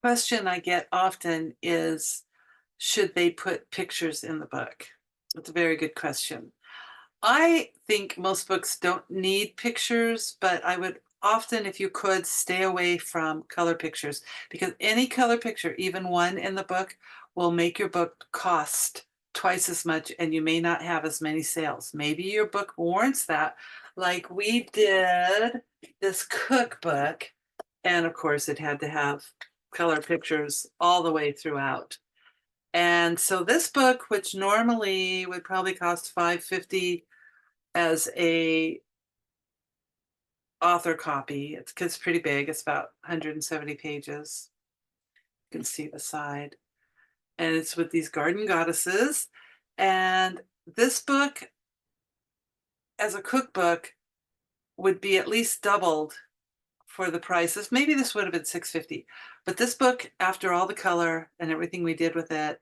Question I get often is, should they put pictures in the book? It's a very good question. I think most books don't need pictures, but I would often, if you could, stay away from color pictures because any color picture, even one in the book, will make your book cost twice as much and you may not have as many sales. Maybe your book warrants that. Like we did this cookbook, and of course, it had to have color pictures all the way throughout. And so this book, which normally would probably cost 550 as a author copy. It's pretty big. It's about 170 pages. You can see the side. And it's with these garden goddesses. And this book, as a cookbook, would be at least doubled for the prices. Maybe this would have been 650. But this book, after all the color and everything we did with it,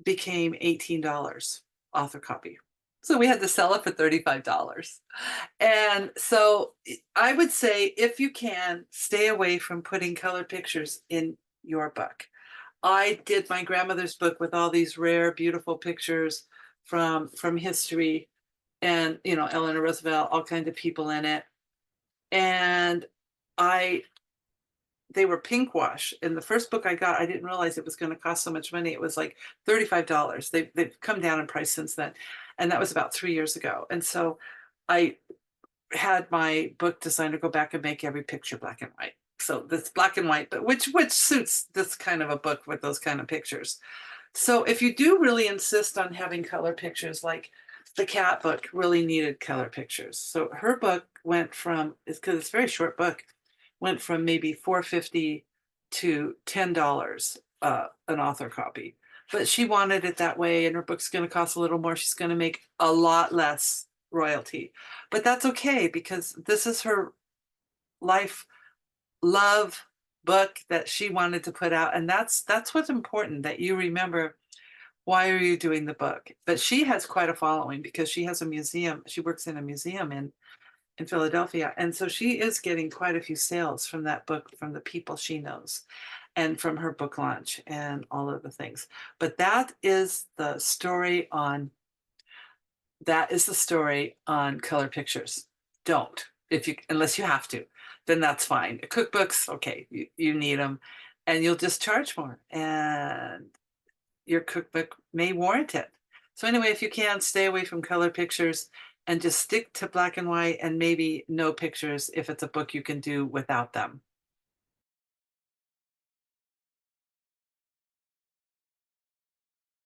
became $18 author copy. So we had to sell it for $35. And so I would say if you can, stay away from putting color pictures in your book. I did my grandmother's book with all these rare, beautiful pictures from history and, you know, Eleanor Roosevelt, all kinds of people in it. And I they were pink wash. In the first book I got, I didn't realize it was going to cost so much money. It was like $35. They've come down in price since then. And that was about 3 years ago. And so I had my book designer go back and make every picture black and white. So this black and white, but which suits this kind of a book with those kind of pictures. So if you do really insist on having color pictures, like the cat book really needed color pictures. So her book went from, it's because it's a very short book, went from maybe 450 to $10 an author copy. But she wanted it that way, and her book's going to cost a little more. She's going to make a lot less royalty. But that's okay because this is her life love book that she wanted to put out. And that's what's important, that you remember why are you doing the book. But she has quite a following because she has a museum. She works in a museum in Philadelphia. And so she is getting quite a few sales from that book, from the people she knows and from her book launch and all of the things. But that is the story on color pictures. Don't, if you, unless you have to, then that's fine. Cookbooks, okay, you need them and you'll just charge more and your cookbook may warrant it. So anyway, if you can, stay away from color pictures and just stick to black and white and maybe no pictures if it's a book you can do without them.